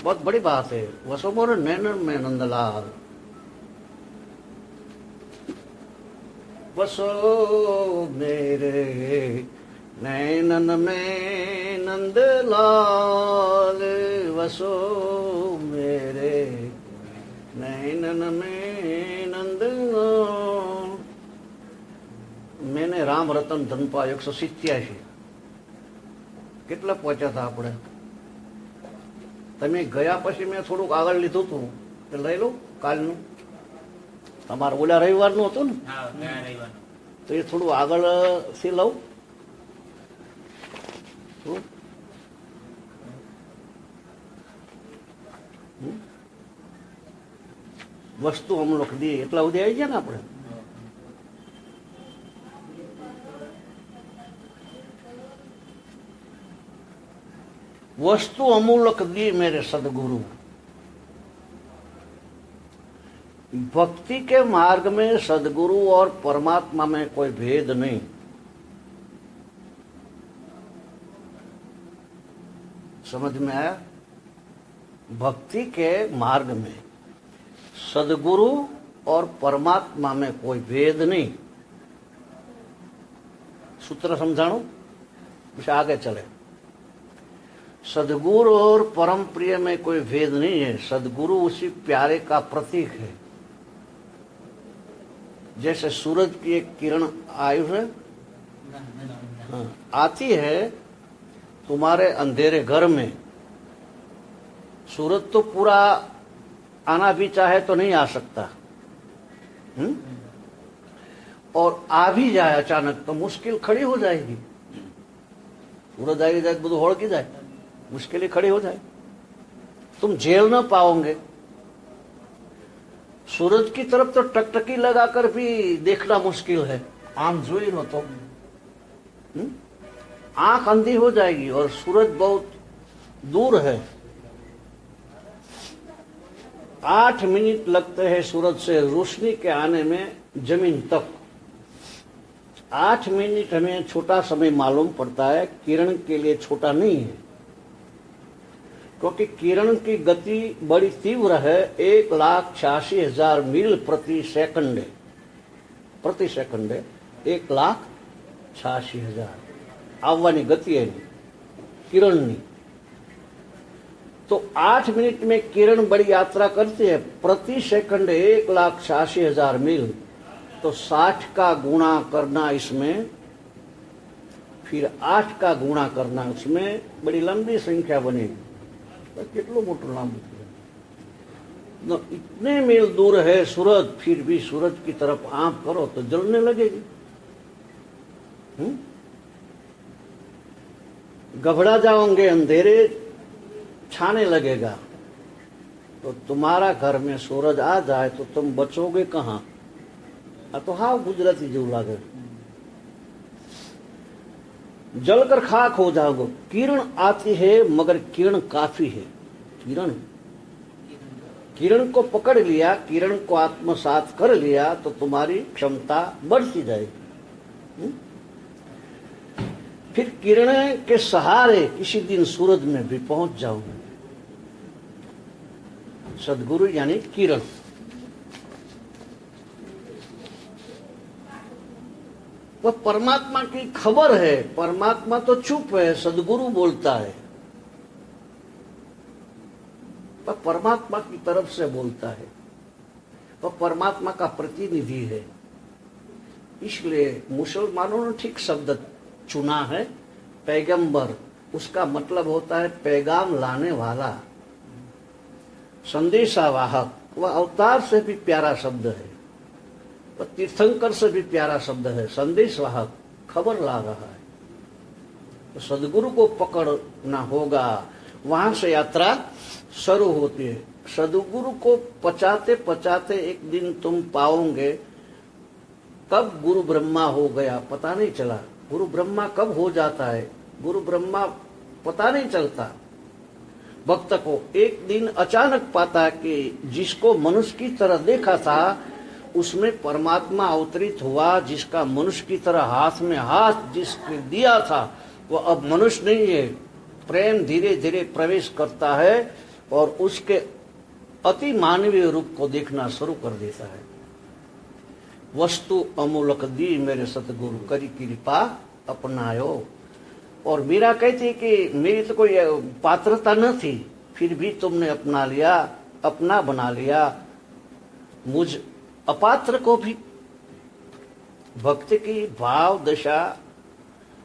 बहुत बड़ी बात है। वसो मोर नैनन में नंदलाल, वसो मेरे नैनन में नंदलाल, वसो मेरे नैनन में नंदलाल। मैंने राम रतन धनपा 187 કેટલા પહોંચ્યા હતા આપણે? તમે ગયા પછી મેં થોડુંક આગળ લીધું હતું, લઈ લો કાલનું. તમારે ઓલા રવિવારનું હતું ને, તો એ થોડું આગળથી લઉં. વસ્તુ हम लोग दी એટલા સુધી આવી ગયા ને આપણે. वस्तु अमूलक दी मेरे सदगुरु। भक्ति के मार्ग में सदगुरु और परमात्मा में कोई भेद नहीं। समझ में आया? भक्ति के मार्ग में सदगुरु और परमात्मा में कोई भेद नहीं। सूत्र समझाणु, फिर आगे चले। सदगुरु और परम प्रिय में कोई भेद नहीं है। सदगुरु उसी प्यारे का प्रतीक है। जैसे सूरज की एक किरण आयु है, आती है तुम्हारे अंधेरे घर में। सूरज तो पूरा आना भी चाहे तो नहीं आ सकता, और आ भी जाए अचानक तो मुश्किल खड़ी हो जाएगी। सूरज आई जाए બધું હોળકી જાય, मुश्किलें खड़ी हो जाए, तुम झेल ना पाओगे। सूरज की तरफ तो टकटकी लगाकर भी देखना मुश्किल है। आम जोई लो तो आंख अंधी हो जाएगी, और सूरज बहुत दूर है। 8 मिनट लगते हैं सूरज से रोशनी के आने में जमीन तक। 8 मिनट हमें छोटा समय मालूम पड़ता है, किरण के लिए छोटा नहीं है, क्योंकि किरण की गति बड़ी तीव्र है। 1,86,000 मील प्रति सेकंड है। 1,86,000 આવવાની ગતિ है किरणनी। तो 8 मिनट में किरण बड़ी यात्रा करती है। प्रति सेकंड 1,86,000 मील, तो 60 का गुणा करना इसमें, फिर 8 का गुणा करना उसमें, बड़ी लंबी संख्या बनेगी। तो कितना मोटो लांबू न, इतने मील दूर है सूरज, फिर भी सूरज की तरफ आंख करो तो जलने लगेगी। घबरा जाओगे, अंधेरे छाने लगेगा। तो तुम्हारा घर में सूरज आ जाए तो तुम बचोगे कहाँ? तो हाँ गुजराती जो लागे, जलकर खाक हो जाओगे। किरण आती है मगर किरण काफी है। किरण को पकड़ लिया, किरण को आत्मसात कर लिया तो तुम्हारी क्षमता बढ़ती जाएगी। फिर किरण के सहारे किसी दिन सूरज में भी पहुंच जाओगे। सदगुरु यानी किरण। वह परमात्मा की खबर है। परमात्मा तो चुप है, सदगुरु बोलता है। वह परमात्मा की तरफ से बोलता है, वह परमात्मा का प्रतिनिधि है। इसलिए मुसलमानों ने ठीक शब्द चुना है, पैगंबर। उसका मतलब होता है पैगाम लाने वाला, संदेशावाहक। वह अवतार से भी प्यारा शब्द है, वह तीर्थंकर से भी प्यारा शब्द है। संदेशवाहक, खबर ला रहा है। तो सदगुरु को पकड़ना होगा, वहां से यात्रा शुरू होती है। सदगुरु को पचाते पचाते एक दिन तुम पाओगे। कब गुरु ब्रह्मा हो गया पता नहीं चला। गुरु ब्रह्मा कब हो जाता है, गुरु ब्रह्मा पता नहीं चलता। भक्त को एक दिन अचानक पाता कि जिसको मनुष्य की तरह देखा था उसमें परमात्मा अवतरित हुआ। जिसका मनुष्य की तरह हाथ में हाथ जिसके दिया था वो अब मनुष्य नहीं है। प्रेम धीरे धीरे प्रवेश करता है और उसके अति मानवीय रूप को देखना शुरू कर देता है। वस्तु अमूलक दी मेरे सतगुरु करी कृपा अपनायो। और मीरा कहती है कि मेरी तो कोई पात्रता न थी, फिर भी तुमने अपना लिया, अपना बना लिया। मुझ अपात्र को भी। भक्त की भाव दशा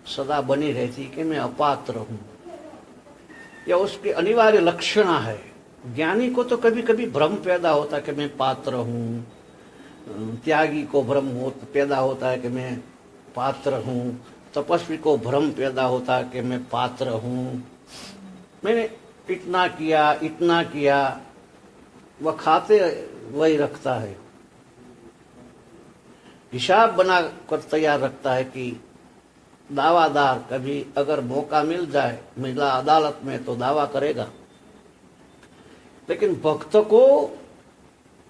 सदा बनी रहती कि मैं अपात्र हूं, या उसके अनिवार्य लक्षण है। ज्ञानी को तो कभी कभी भ्रम पैदा होता है कि मैं पात्र हूं, त्यागी को भ्रम पैदा होता है कि मैं पात्र हूं, तपस्वी को भ्रम पैदा होता है कि मैं पात्र हूं, मैंने इतना किया, वह खाते वही रखता है, हिसाब बना कर तैयार रखता है कि दावादार कभी अगर मौका मिल जाए महिला अदालत में तो दावा करेगा। लेकिन भक्त को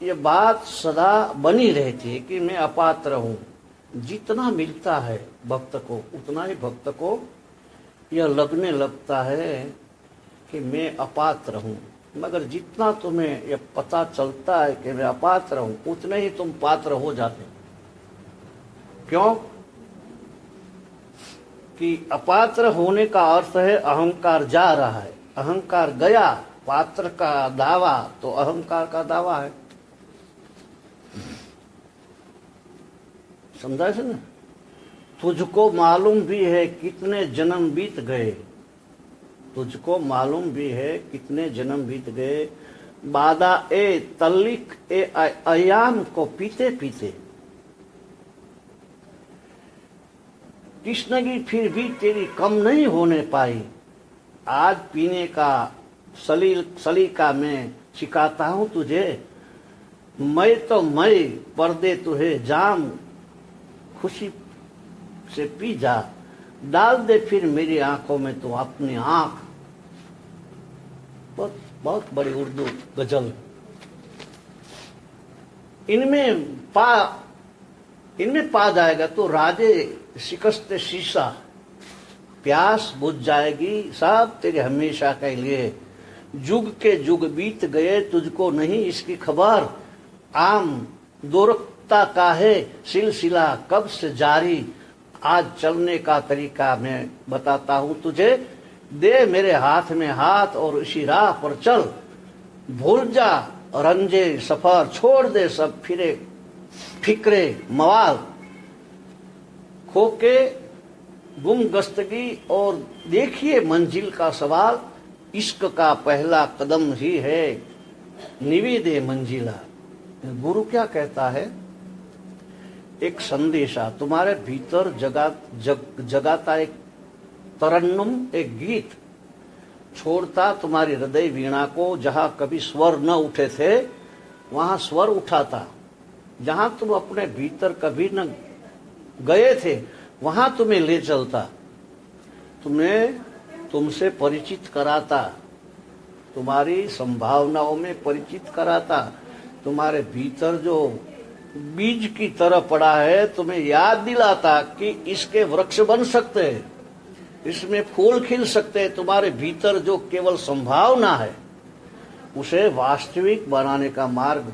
ये बात सदा बनी रहती है कि मैं अपात्र हूं। जितना मिलता है भक्त को उतना ही भक्त को यह लगने लगता है कि मैं अपात्र हूं। मगर जितना तुम्हें यह पता चलता है कि मैं अपात्र हूं उतने ही तुम पात्र हो जाते हो। क्यों? कि अपात्र होने का अर्थ है अहंकार जा रहा है, अहंकार गया, पात्र का दावा तो अहंकार का दावा है। समझा से ना? तुझको मालूम भी है कितने जन्म बीत गए, तुझको मालूम भी है कितने जन्म बीत गए, बादा ए तल्लिक ए अयाम को पीते पीते। कृष्णगी फिर भी तेरी कम नहीं होने पाई, आज पीने का सलीका में सिखाता हूं तुझे। मैं तो मैं पर्दे तुझे जाम, खुशी से पी जा, डाल दे फिर मेरी आंखों में तो अपनी आंख। बहुत बहुत बड़ी उर्दू गजल। इनमें पा जाएगा तो राजे शिकस्त शीशा, प्यास बुझ जाएगी सब तेरे हमेशा के लिए। जुग के जुग बीत गए तुझको नहीं इसकी खबर, आम दोरकता का है सिलसिला कब से जारी। आज चलने का तरीका मैं बताता हूं तुझे, दे मेरे हाथ में हाथ और इसी राह पर चल। भूल जा रंजे सफर, छोड़ दे सब फिक्रे मवाल। खोके गुमगस्तगी और देखिए मंजिल का सवाल, इश्क का पहला कदम ही है निवेदे मंजिला। गुरु क्या कहता है? एक संदेशा तुम्हारे भीतर जगाता एक तरन्नुम, एक गीत छोड़ता तुम्हारी हृदय वीणा को। जहां कभी स्वर न उठे थे वहां स्वर उठाता, जहां तुम अपने भीतर कभी न गए थे वहां तुम्हें ले चलता, तुम्हें तुमसे परिचित कराता, तुम्हारी संभावनाओं में परिचित कराता। तुम्हारे भीतर जो बीज की तरह पड़ा है तुम्हें याद दिलाता कि इसके वृक्ष बन सकते हैं, इसमें फूल खिल सकते हैं। तुम्हारे भीतर जो केवल संभावना है उसे वास्तविक बनाने का मार्ग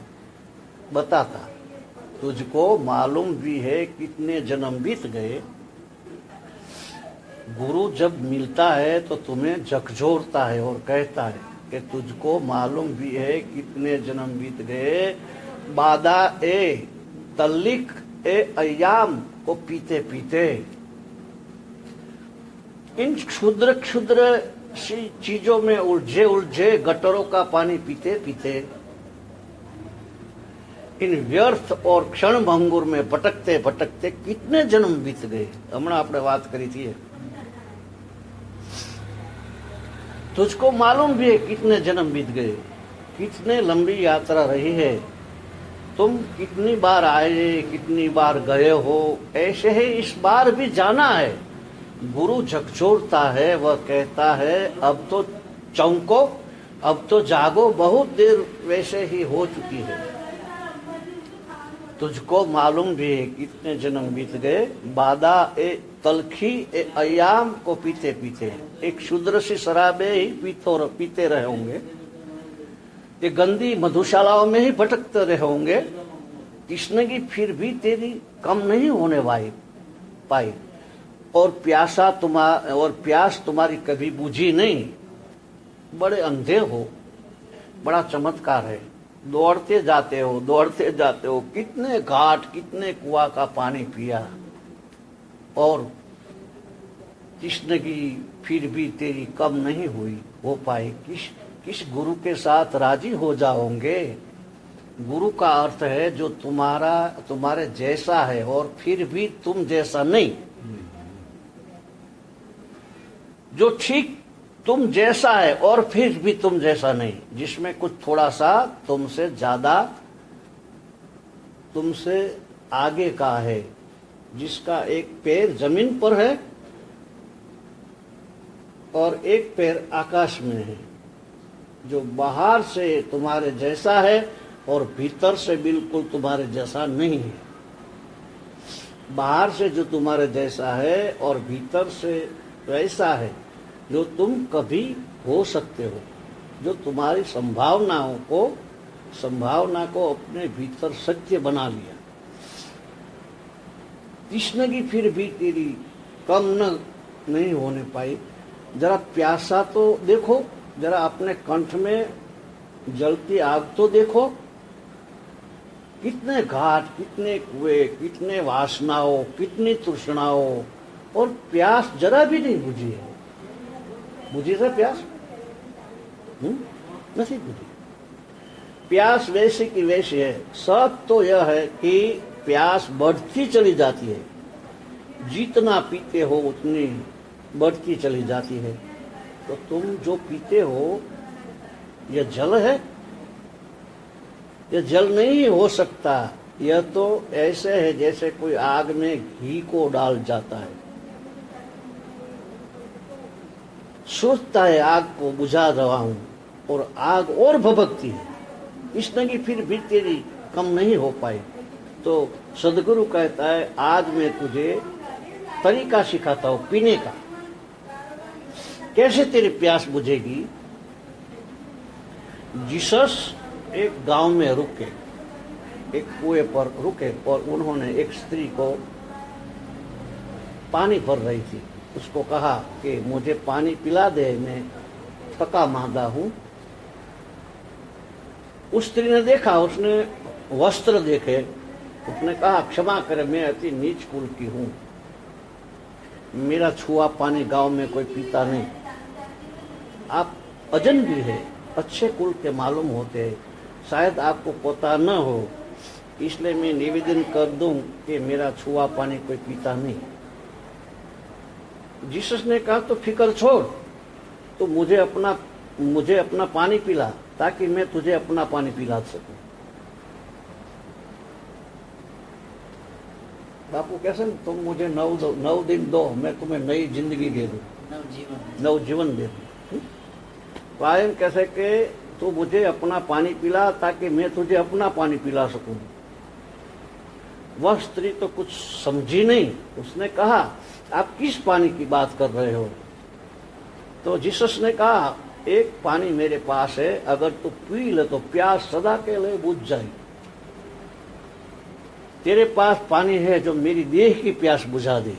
बताता। तुझको मालूम भी है कितने जन्म बीत गए। गुरु जब मिलता है तो तुम्हें झकझोरता है और कहता है कि तुझको मालूम भी है कितने जन्म बीत गए, बादा ए तल्लिक ए अयाम को पीते पीते। इन क्षुद्र क्षुद्र सी चीजों में उलझे गटरों का पानी पीते पीते, इन व्यर्थ और क्षण भंगुर में भटकते भटकते कितने जन्म बीत गए। हमने आपने बात करी थी, तुझको मालूम भी है कितने जन्म बीत गए, कितने लंबी यात्रा रही है। तुम कितनी बार आए, कितनी बार गए हो, ऐसे ही इस बार भी जाना है। गुरु झकझोरता है, वह कहता है अब तो चौंको, अब तो जागो, बहुत देर वैसे ही हो चुकी है। तुझको मालूम भी है कितने जन्म बीत गए, बादा ए तलखी ए अयाम को पीते पीते। एक क्षुद्र सी शराबे ही पीते रहे होंगे, ये गंदी मधुशालाओं में ही भटकते रहे होंगे, कृष्ण की फिर भी तेरी कम नहीं होने पाई, और प्यास तुम्हारी कभी बुझी नहीं। बड़े अंधे हो, बड़ा चमत्कार है। दौड़ते जाते हो, कितने घाट कितने कुआं का पानी पिया, और कृष्ण की फिर भी तेरी कम नहीं हो पाई। किस गुरु के साथ राजी हो जाओगे? गुरु का अर्थ है जो तुम्हारे जैसा है और फिर भी तुम जैसा नहीं, जो ठीक तुम जैसा है और फिर भी तुम जैसा नहीं, जिसमें कुछ थोड़ा सा तुमसे ज्यादा, तुमसे आगे का है, जिसका एक पैर जमीन पर है और एक पैर आकाश में है, जो बाहर से तुम्हारे जैसा है और भीतर से बिल्कुल तुम्हारे जैसा नहीं है। बाहर से जो तुम्हारे जैसा है और भीतर से वैसा है जो तुम कभी हो सकते हो, जो तुम्हारी संभावना को अपने भीतर सत्य बना लिया। कृष्ण की फिर भी तेरी कम नहीं होने पाई। जरा प्यासा तो देखो, जरा अपने कंठ में जलती आग तो देखो, कितने घाट, कितने कुएं, कितने वासनाओं, कितनी तृष्णाओं, और प्यास जरा भी नहीं बुझी है। बुझी था प्यास? नहीं बुझी। प्यास वैसे की वैसी है। सच तो यह है कि प्यास बढ़ती चली जाती है, जितना पीते हो उतनी बढ़ती चली जाती है। तो तुम जो पीते हो यह जल है? यह जल नहीं हो सकता। यह तो ऐसे है जैसे कोई आग में घी को डाल जाता है, सोचता है आग को बुझा रहा हूं, और आग और भभकती है। कृष्ण की फिर भी तेरी कम नहीं हो पाई। तो सदगुरु कहता है आज मैं तुझे तरीका सिखाता हूं पीने का, कैसे तेरी प्यास बुझेगी। जीसस एक गांव में रुके, एक कुएं पर रुके, और उन्होंने एक स्त्री को पानी भर रही थी, उसको कहा कि मुझे पानी पिला दे, मैं थका मांदा हूं। उस स्त्री ने देखा, उसने वस्त्र देखे, उसने कहा क्षमा करे, मैं अति नीच कुल की हूं, मेरा छुआ पानी गांव में कोई पीता नहीं। आप अजनबी है, अच्छे कुल के मालूम होते हैं, शायद आपको पता न हो, इसलिए मैं निवेदन कर दूं कि मेरा छुआ पानी कोई पीता नहीं। जीसस ने कहा तो फिक्र छोड़, तो मुझे अपना पानी पिला, ताकि मैं तुझे अपना पानी पिला सकूं। बापू कैसे, तुम मुझे 9 दिन दो, मैं तुम्हें नई जिंदगी दे दूं, नवजीवन दे दूं। पायन कैसे कि तू मुझे अपना पानी पिला, ताकि मैं तुझे अपना पानी पिला सकूं। वह स्त्री तो कुछ समझी नहीं, उसने कहा आप किस पानी की बात कर रहे हो? तो जीसस ने कहा एक पानी मेरे पास है, अगर तू पी ले तो प्यास सदा के लिए बुझ जाएगी। तेरे पास पानी है जो मेरी देह की प्यास बुझा दे।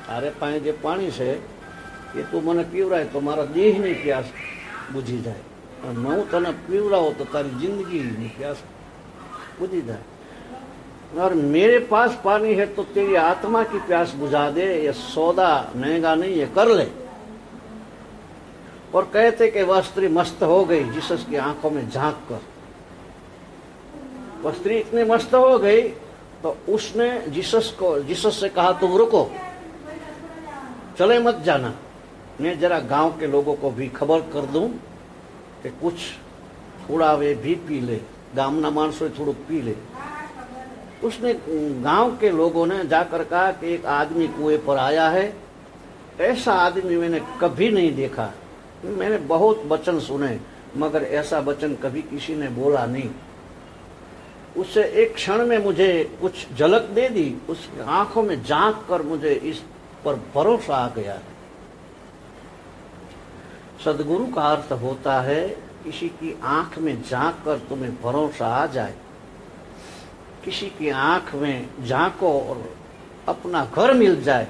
तारे पाए जे पानी से ये तू मने पीवराय तो मारा देह ની प्यास बुझी जाए, और मैं तने पीवराओ तो तारी जिंदगी ની प्यास बुझी जाए। और मेरे पास पानी है तो तेरी आत्मा की प्यास बुझा दे। ये सौदा महंगा नहीं है, कर ले। और कहते कि वह स्त्री मस्त हो गई जीसस की आंखों में झांक कर। वह स्त्री इतनी मस्त हो गई तो उसने जीसस से कहा तुम रुको, चले मत जाना, मैं जरा गांव के लोगों को भी खबर कर दूं कि कुछ थोड़ा वे भी पी ले, गामना मानसों थोड़ा पी ले। उसने गांव के लोगों ने जाकर कहा कि एक आदमी कुएं पर आया है, ऐसा आदमी मैंने कभी नहीं देखा। मैंने बहुत वचन सुने, मगर ऐसा वचन कभी किसी ने बोला नहीं। उससे एक क्षण में मुझे कुछ झलक दे दी, उस आंखों में झांक कर मुझे इस पर भरोसा आ गया। सदगुरु का अर्थ होता है किसी की आंख में झांक कर तुम्हें भरोसा आ जाए, किसी की आंख में झांको और अपना घर मिल जाए,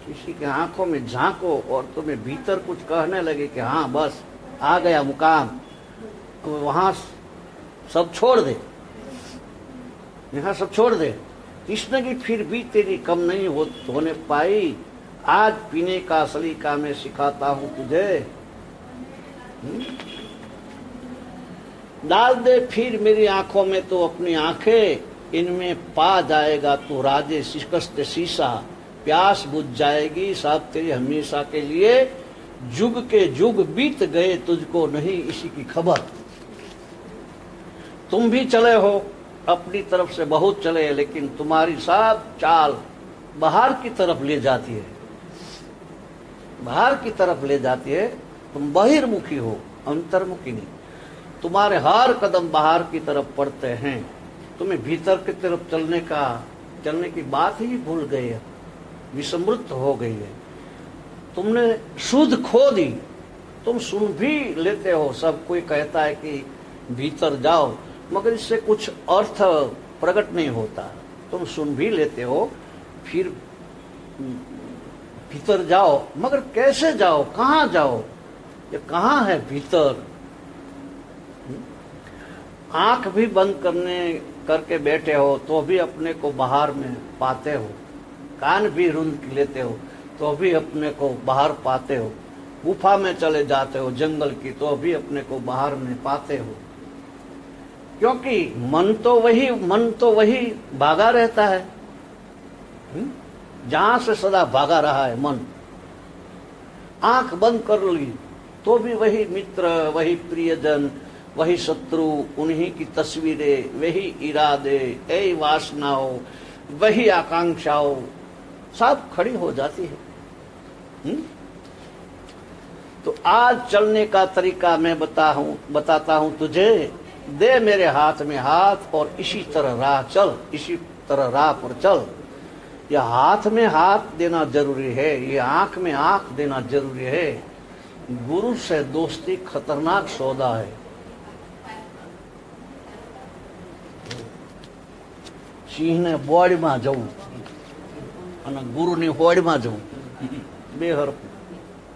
किसी की आंखों में झांको और तुम्हें भीतर कुछ कहने लगे कि हाँ बस आ गया मुकाम, तो वहां सब छोड़ दे, यहाँ सब छोड़ दे। कृष्ण की फिर भी तेरी कम नहीं होने पाई, आज पीने का सलीका मैं सिखाता हूं तुझे। डाल दे फिर मेरी आंखों में तो अपनी आंखें, इनमें पा जाएगा तू राजे शिकस्त शीशा, प्यास बुझ जाएगी सब तेरी हमेशा के लिए, जुग के जुग बीत गए तुझको नहीं इसी की खबर। तुम भी चले हो अपनी तरफ से बहुत चले, लेकिन तुम्हारी सब चाल बाहर की तरफ ले जाती है, बाहर की तरफ ले जाती है। तुम बहिर्मुखी हो, अंतर्मुखी नहीं। तुम्हारे हर कदम बाहर की तरफ पड़ते हैं, तुम्हें भीतर की तरफ चलने की बात ही भूल गई है, विस्मृत हो गई है। तुमने सुध खो दी। तुम सुन भी लेते हो, सब कोई कहता है कि भीतर जाओ, मगर इससे कुछ अर्थ प्रकट नहीं होता। तुम सुन भी लेते हो, फिर भीतर जाओ, मगर कैसे जाओ, कहाँ जाओ, ये कहाँ है भीतर। आंख भी बंद करके बैठे हो तो भी अपने को बाहर में पाते हो, कान भी रूंध लेते हो तो भी अपने को बाहर पाते हो, गुफा में चले जाते हो जंगल की तो भी अपने को बाहर में पाते हो, क्योंकि मन तो वही भागा रहता है, जहां से सदा भागा रहा है मन। आंख बंद कर ली तो भी वही मित्र, वही प्रियजन, वही शत्रु, उन्हीं की तस्वीरें, वही इरादे, यही वासनाओं, वही आकांक्षाओं सब खड़ी हो जाती है। तो आज चलने का तरीका मैं बताता हूं तुझे। दे मेरे हाथ में हाथ और इसी तरह राह चल, इसी तरह राह पर चल। यह हाथ में हाथ देना जरूरी है, ये आंख में आंख देना जरूरी है। गुरु से दोस्ती खतरनाक सौदा है। સિંહને બોડીમાં જવું અને ગુરુની હોડમાં જવું બે હરખું.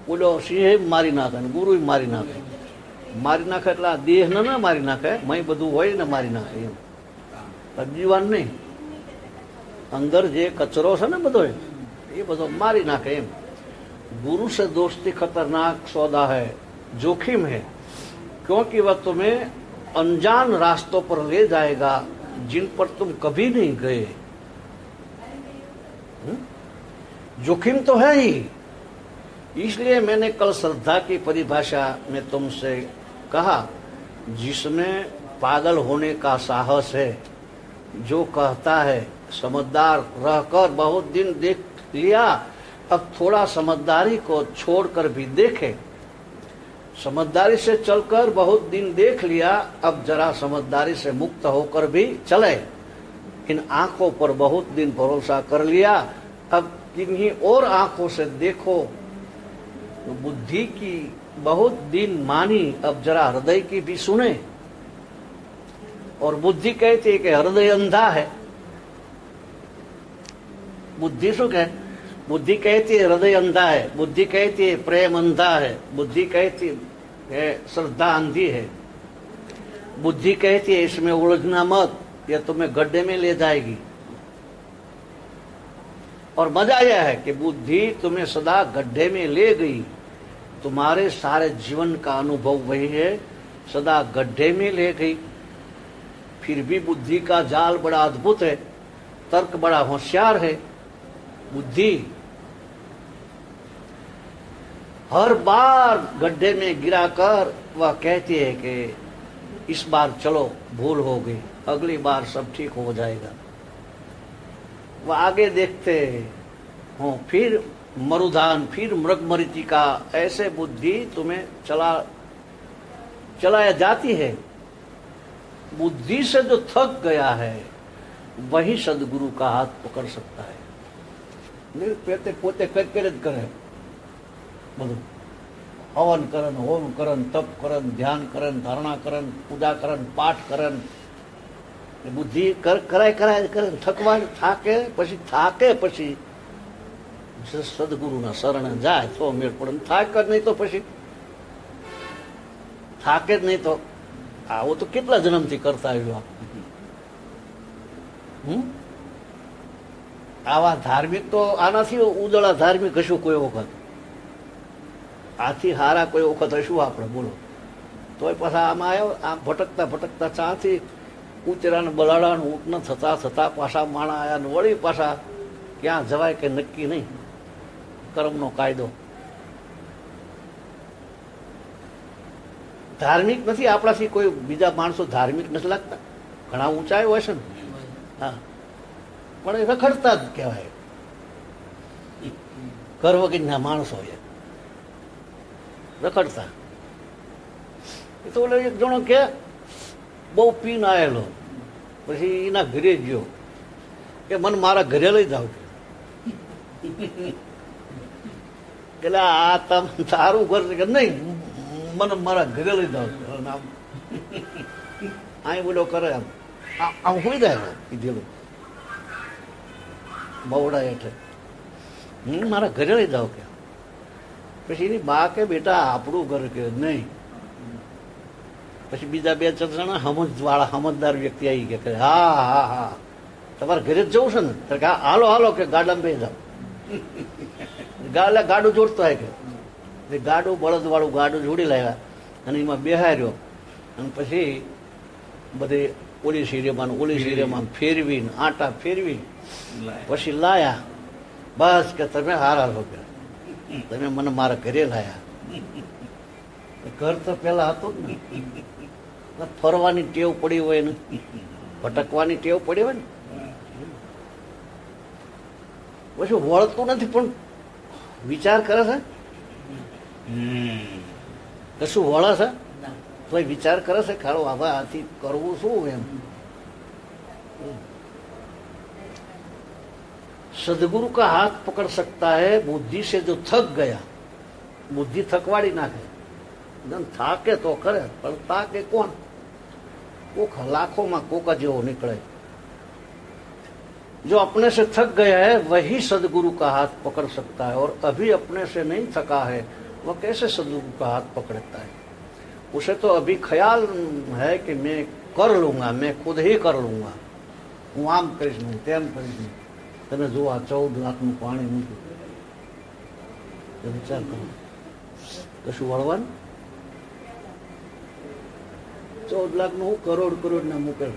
ઓલો સિંહે મારી નાખે ને ગુરુ મારી નાખે એટલે આ દેહને ના મારી નાખે, મય બધું હોય ને મારી નાખે એમ. સજીવાન નહીં, અંદર જે કચરો છે ને બધો એ બધો મારી નાખે એમ. गुरु से दोस्ती खतरनाक सौदा है, जोखिम है, क्योंकि वह तुम्हें अनजान रास्तों पर ले जाएगा जिन पर तुम कभी नहीं गए। जोखिम तो है ही, इसलिए मैंने कल श्रद्धा की परिभाषा में तुमसे कहा, जिसमें पागल होने का साहस है, जो कहता है समझदार रहकर बहुत दिन देख लिया, अब थोड़ा समझदारी को छोड़कर भी देखे। समझदारी से चलकर बहुत दिन देख लिया, अब जरा समझदारी से मुक्त होकर भी चले। इन आंखों पर बहुत दिन भरोसा कर लिया, अब किन्हीं और आंखों से देखो। तो बुद्धि की बहुत दिन मानी, अब जरा हृदय की भी सुने। और बुद्धि कहती है कि हृदय अंधा है। बुद्धि शू कहे? बुद्धि कहती है हृदय अंधा है, बुद्धि कहती है प्रेम अंधा है, बुद्धि कहती है श्रद्धा अंधी है, बुद्धि कहती है इसमें उलझना मत, यह तुम्हें गड्ढे में ले जाएगी। और मजा यह है कि बुद्धि तुम्हें सदा गड्ढे में ले गई। तुम्हारे सारे जीवन का अनुभव वही है, सदा गड्ढे में ले गई। फिर भी बुद्धि का जाल बड़ा अद्भुत है, तर्क बड़ा होशियार है। बुद्धि हर बार गड्ढे में गिराकर वह कहती है कि इस बार चलो भूल हो गई, अगली बार सब ठीक हो जाएगा। वह आगे देखते हो, फिर मरुधान, फिर मृगमरीचिका, ऐसे बुद्धि तुम्हें चलाया जाती है। बुद्धि से जो थक गया है वही सदगुरु का हाथ पकड़ सकता है। પોતે પોતે કરે બધું હવન કરન, હોમ કરન, તપ કરન, ધ્યાન કરન, ધારણા કરન, પૂજા કરન, પાઠ કરન, બુદ્ધિ કરાય કરાય કરે, થાકે પછી સદગુરુના શરણે જાય તો મેળ પડે. થાક જ નહીં તો પછી થાકે જ નહીં તો આવો તો કેટલા જન્મથી કરતા આવ્યો. આવા ધાર્મિક તો આનાથી ઉદળા ધાર્મિક હશું કોઈ વખત, આથી હારા કોઈ વખત હશું આપણે, બોલો. તોય પાછા આમાં આવ્યો, આમ ભટકતા ભટકતા ચાથી કૂતરા ને બલાડા ને ઊંટ ન થતા પાછા માણા આવ્યા ને વળી પાછા ક્યાં જવાય કે નક્કી નહીં. કર્મનો કાયદો ધાર્મિક નથી આપણાથી કોઈ બીજા માણસો ધાર્મિક નથી લાગતા, ઘણા ઊંચાઈ હોય છે ને, હા, પણ એ રખડતા જ કહેવાય, ઘર વગરના માણસો એ રખડતા. એ તો ઓલો એક જણો કે બહુ પીને આવેલો, પછી એના ઘરે ગયો કે મને મારા ઘરે લઈ જાવ. એટલે આ તારું ઘર કે નહીં, મને મારા ઘરે લઈ જાવ. અહીં બોલો કરે આમ હોઈ જાય કીધેલું બવડા એટલે મારા ઘરે લઈ જાવ કે. પછી એની બા કે બેટા આપણું ઘર કે નહીં. પછી બીજા બે ચાર જણા સમજવાળા સમજદાર વ્યક્તિ આવી કે હા હા હા તમારે ઘરે જ જવું છે ને, તો કે હાલો હાલો કે ગાડામાં બે જાઓ. ગાડું જોડતો હોય કે ગાડું બળદવાળું ગાડું જોડી લાવ્યા અને એમાં બેહાર્યો અને પછી બધી ઓલી સિરેમાં ફેરવીને આટા ફેરવી પછી લાયા. બસ કે તમે હારા છો કે તમે મને મારા ઘરે લાયા. ઘર તો પેલા હતું જ ને, ફરવાની ટેવ પડી હોય ને, ભટકવાની ટેવ પડી હોય ને, પછી વળતું નથી પણ વિચાર કરે છે, કશું વળે છે તો વિચાર કરે છે ખાડો હવે આથી કરવું શું એમ. सदगुरु का हाथ पकड़ सकता है बुद्धि से जो थक गया, बुद्धि थकवाड़ी नाखे, થાકે તો કરે પણ તાકે કોણ, કોક लाखों कोका जेવો निकले. जो अपने से थक गया है वही सदगुरु का हाथ पकड़ सकता है, और अभी अपने से नहीं थका है वह कैसे सदगुरु का हाथ पकड़ता है. उसे तो अभी ख्याल है कि मैं कर लूंगा, मैं खुद ही कर लूंगा, હું આમ કરીશ નહીં તેમ કરીશ નહીં. તમે જો આ 14 લાખનું પાણી મૂક્યું, વિચાર કરો કશું વળવાનું. 14 લાખનું હું કરોડ ના મૂકે,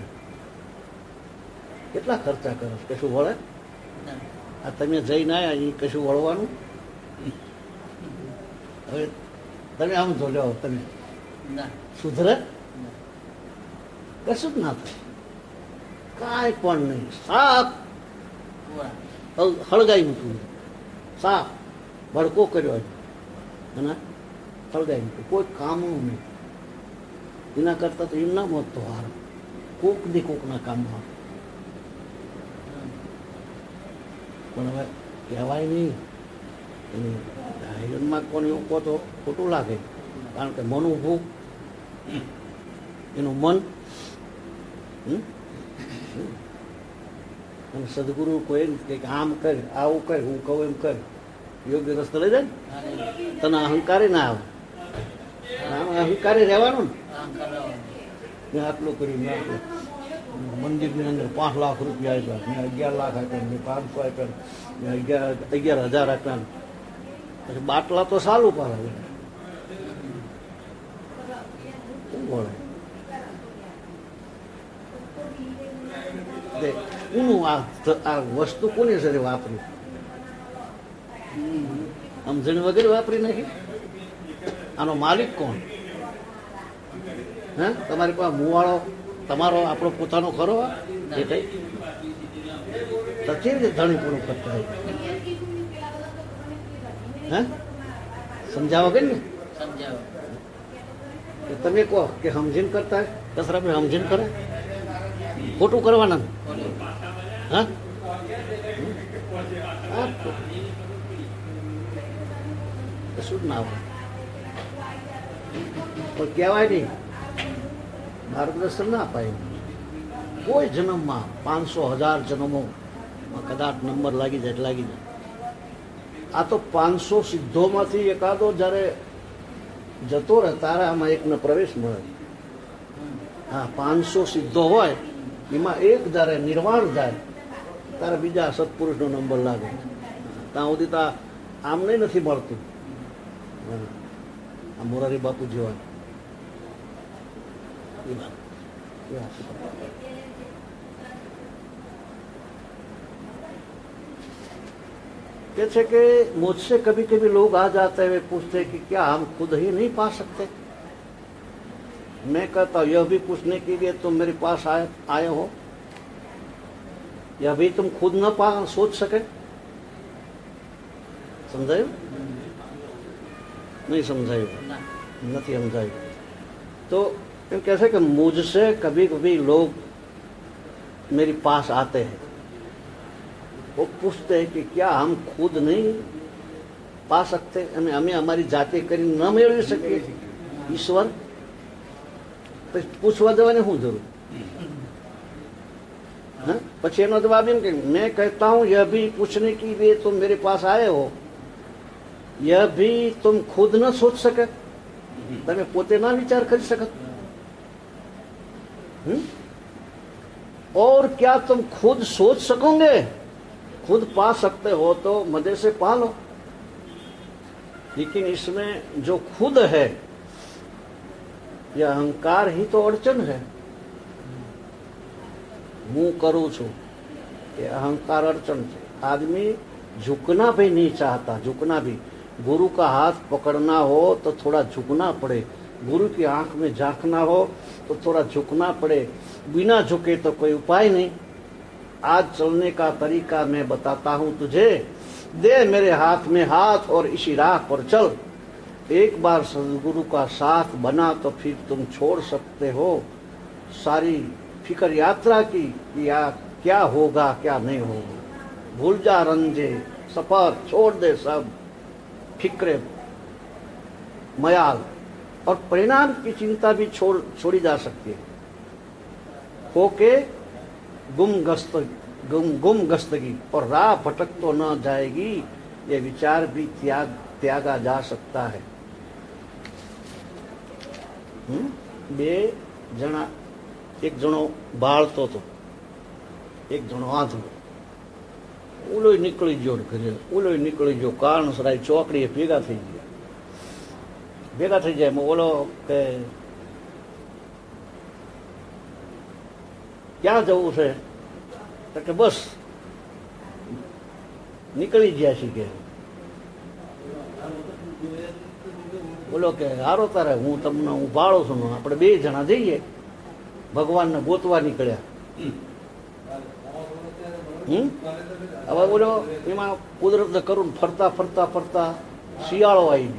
કેટલા ખર્ચા કરો, કશું વળે? આ તમે જઈને આવ્યા એ કશું વળવાનું? હવે તમે આમ જો લો, તમે સુધરે કશું જ ના થાય, કાંઈ પણ નહીં. સાપ હળગાઈ મૂક્યું, સાપ ભડકો કર્યો અને હળગાઈ મૂક્યું, કોઈ કામનું નહીં. એના કરતા તો એમના મોત તો હાર, કોકના કામમાં. પણ હવે કહેવાય નહીં, આયરનમાં કોને એવું કહો તો ખોટું લાગે, કારણ કે મનનું ભૂખ, એનું મન. અને સદગુરુ કોઈ કે આમ કર, આવું કર, હું કહું એમ કર, યોગ્ય રસ્તો લઈ જાય ને, તને અહંકારી ના આવે. અહંકારી રહેવાનું ને, મેં આટલું કર્યું, મેં આટલું મંદિરની અંદર 5 લાખ રૂપિયા આપ્યા, મેં 11 લાખ આપ્યા, મેં 500 આપ્યા, મેં 11,000 આપ્યા. પછી બાટલા તો સારું પાડે, શું બોલે કોનું આ વસ્તુ કોની સાથે વાપરી, સમજણ વગેરે વાપરી નાખી. આનો માલિક કોણ? હે તમારી પાસે મુવાળો તમારો આપણો પોતાનો ખરો? એ કઈ કેવી રીતે ધણી પૂરું કરતા હોય? હે સમજાવો કે ને, તમે કહો કે સમજીને કરતા હોય, દસરા સમજીને કરે, ખોટું કરવાના. હા કશું જ ના હોય. પણ કહેવાય નહીં, માર્ગદર્શન ના અપાય. કોઈ જન્મમાં 500,000 જન્મોમાં કદાચ નંબર લાગી જાય એટલે લાગી જાય. આ તો 500 સિદ્ધોમાંથી એકાદો જ્યારે જતો રહે તારે આમાં એકનો પ્રવેશ મળે. હા, 500 સિદ્ધો હોય એમાં એક જ્યારે નિર્વાણ જાય તારે બીજા સત્પુરુષનો નંબર લાગે. ત્યાં સુધી તો આમને નથી મળતું. આ મોરારી બાપુ જેવા कहते कि मुझसे कभी कभी लोग आ जाते हैं, पूछते कि क्या हम खुद ही नहीं पा सकते. मैं कहता हूं यह भी पूछने के लिए तुम मेरे पास आए हो, या भी तुम खुद न सोच सके. समझाયું? नहीं समझाયું, नहीं समझाયું. तो कैसे कि मुझसे कभी कभी लोग मेरे पास आते हैं, वो पूछते हैं कि क्या हम खुद नहीं पा सकते, हमें हमारी जाते કરી ન મેળવી શકીએ ઈશ્વર. પૂછવા જવાની શું જરૂર? પછી એનો જવાબ એમ કે मैं कहता हूं यह भी पूछने के लिए तुम मेरे पास आए हो, यह भी तुम खुद न सोच सके. તમે પોતે ના વિચાર કરી શકત. और क्या तुम खुद सोच सकोगे? खुद पा सकते हो तो मजे से पा लो. लेकिन इसमें जो खुद है यह अहंकार ही तो अड़चन है. હું કરું છું ये अहंकार अड़चन है. आदमी झुकना भी नहीं चाहता. झुकना भी, गुरु का हाथ पकड़ना हो तो थोड़ा झुकना पड़े, गुरु की आंख में झांकना हो तो थोड़ा झुकना पड़े. बिना झुके तो कोई उपाय नहीं. आज चलने का तरीका मैं बताता हूं तुझे, दे मेरे हाथ में हाथ और इसी राह पर चल. एक बार सदगुरु का साथ बना तो फिर तुम छोड़ सकते हो सारी फिक्र यात्रा की, क्या होगा क्या नहीं होगा. भूल जा रंजे सफर, छोड़ दे सब फिक्रे मयाल, और परिणाम की चिंता भी छोड़ी जा सकती है. होके गुम गस्तगी और राह भटक तो न जाएगी, ये विचार भी त्यागा जा सकता है. બે જણા, એક જણો બાળતો હતો, એક જણો આંધળો. ઓલોય નીકળી ગયો ઘરે, ઓલોય નીકળી ગયો. કારણસરાય ચોકડીએ ભેગા થઈ જાય. ઓલો કે ક્યાં જવું છે? તો કે બસ નીકળી ગયા છીએ કે. બોલો કે હારો તારે હું ભાળો છું, આપણે બે જણા જઈએ. ભગવાનને ગોતવા નીકળ્યા. હવે બોલો એમાં કુદરતને કરું ફરતા ફરતા ફરતા શિયાળો આવી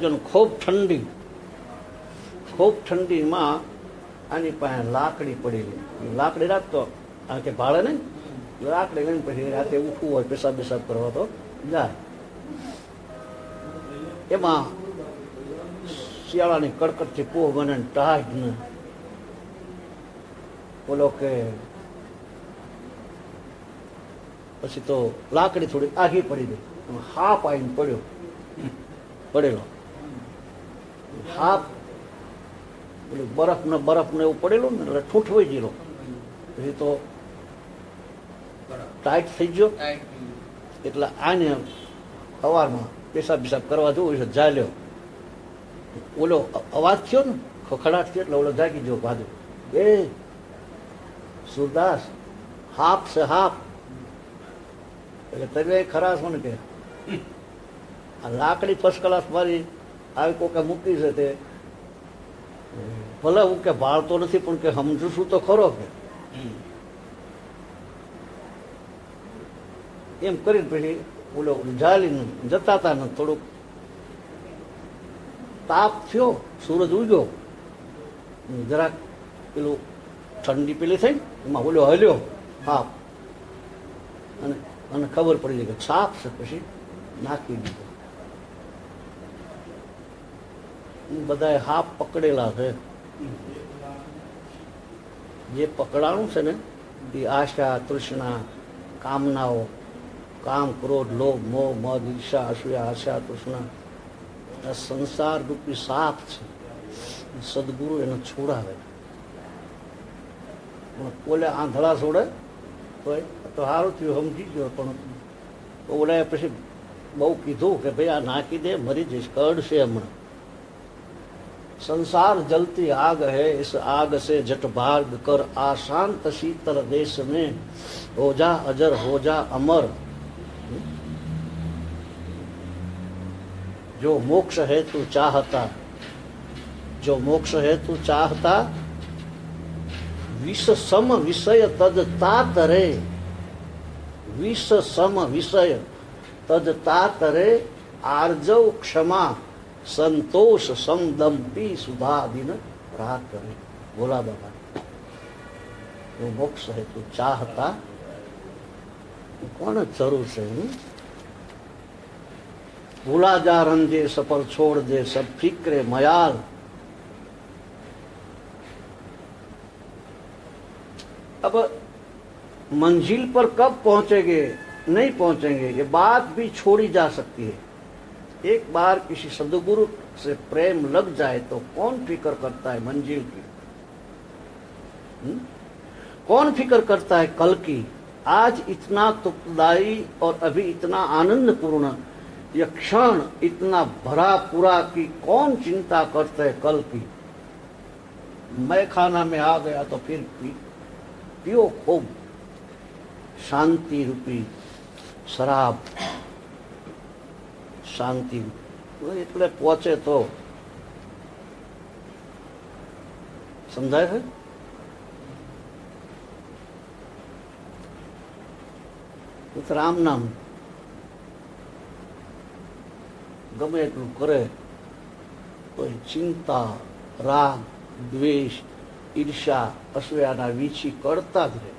ગયો. ખૂબ ઠંડીમાં આની પાસે લાકડી પડેલી. લાકડી રાખતો આ કે ભાડે ને લાકડી લઈને પછી રાતે ઉઠવું હોય, પેશાબ કરવા તો જાય. એમાં શિયાળાની કડકડથી પોહ બને ટાઢ ને બોલો કે પછી તો લાકડી થોડી આઘી પડી ગઈ. હાપ આવીને પડેલો હાપ બરફ ને એવું પડેલું ને એટલે ઠૂંઠવાઈ ગયેલો. પછી તો ટાઈટ થઈ ગયો. એટલે આને સવારમાં પેશાબ કરવા જવું છે, જાલ્યો. ઓલો અવાજ થયો ને, ખખડાટ થયો એટલે ઓલો જાગી ગયો. ભાદુ એ સુરદાસ હાપ છે હાપ. એટલે તમે ખરા છો ને કે આ લાકડી ફર્સ્ટ ક્લાસ મારી આવી કોકે મૂકી છે, તે ભલે હું કે ભાળતો નથી પણ કે સમજુ છું તો ખરો કે. એમ કરીને પછી ઓલો જાલીને જતા હતા ને થોડુંક તાપ થયો, સૂરજ ઉગ્યો, જરાક પેલું ઠંડી પેલી થઈ એમાં ઓલો હલ્યો હાપ, અને ખબર પડી ગઈ કે સાપ છે. પછી નાખી દીધો. બધાએ હાપ પકડેલા છે. જે પકડાણું છે ને એ આશા, તૃષ્ણા, કામનાઓ, કામ, ક્રોધ, લોભ, મોહ, મદ, ઈર્ષા, અસૂયા, આશા, તૃષ્ણા, આ સંસાર રૂપી સાપ છે. સદગુરુ એને છોડાવે. પણ ઓલે આંધળા છોડે તોય તો સારું થયું, સમજી ગયો. પણ ઓલે પછી બહુ કીધું કે ભાઈ આ નાખી દે, મરી જઈશ, કરડશે હમણાં. संसार जलती आग है, इस आग से जट भाग कर आ शांत शीतल देश में हो जा अजर, हो जा अमर. जो मोक्ष है तू चाहता, जो मोक्ष है तू चाहता, विष सम विषय तद तात रे, विष सम विषय तद तात रे, आर्जव क्षमा संतोष समदम्पी सुधा दिन रात करे. बोला बाबा, वो मोक्ष है तू चाहता. કોને જરૂર છે? ભૂલા જા રંજે સફર છોડ દે, સબ ફિક્રે મયાલ. अब मंजिल पर कब पहुंचेंगे, नहीं पहुंचेंगे, ये बात भी छोड़ी जा सकती है. एक बार किसी सदगुरु से प्रेम लग जाए तो कौन फिक्र करता है मंजिल की? कौन फिक्र करता है कल की? आज इतना तुकदाई और अभी इतना आनंदपूर्ण यह क्षण इतना भरा पूरा की कौन चिंता करता है कल की? मैं खाना में आ गया तो फिर पियो खूब शांति रूपी शराब. શાંતિ એટલે પહોંચે તો સમજાય છે. રામ નામ ગમે એટલું કરે તો ચિંતા, રાગ, દ્વેષ, ઈર્ષા, અસૂયાના વીછી કરતા જ રહે.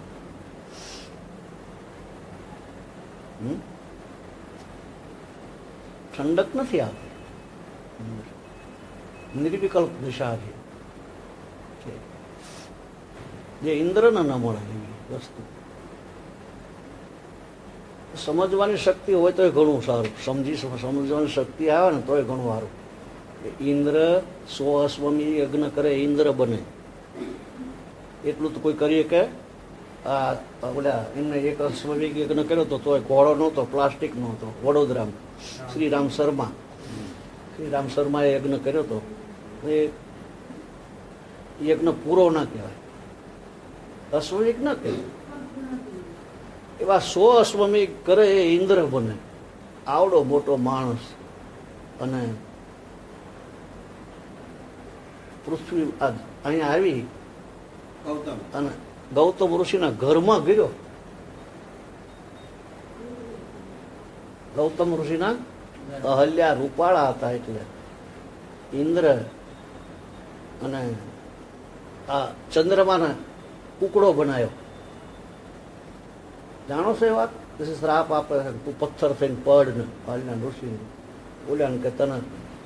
ઠંડક નથી આવતી. નિર્વિકલ્પ દિશા છે જે ઇન્દ્રને ન મળે એવી વસ્તુ. સમજવાની શક્તિ હોય તોય ઘણું સારું. સમજવાની શક્તિ આવે ને તોય ઘણું સારું. ઇન્દ્ર 100 અશ્વમેધ યજ્ઞ કરે, ઇન્દ્ર બને એટલું તો કોઈ કરીએ કે? આ ઓલા એમને એક અશ્વમેધ યજ્ઞ કર્યો તો તોય ઘોડો નહોતો, પ્લાસ્ટિક નહોતો. વડોદરામાં શ્રીરામ શર્માએ યજ્ઞ કર્યો હતો. એ યજ્ઞ પૂરો ના કહેવાય, અશ્વમેધ ના કહેવાય. એવા 100 અશ્વમેધ કરે એ ઇન્દ્ર બને. આવડો મોટો માણસ. અને પૃથ્વી અહીંયા આવી અને ગૌતમ ઋષિના ઘરમાં ગયો. ગૌતમ ઋષિના અહલ્યા રૂપાળા હતા એટલે ઇન્દ્ર અને આ ચંદ્રમાને કુકડો બનાવ્યો. જાણો છો એ વાત? શ્રાપ આપે છે, તું પથ્થર થઈને પડ ને. અહલ્યા ઋષિ બોલ્યા કે તને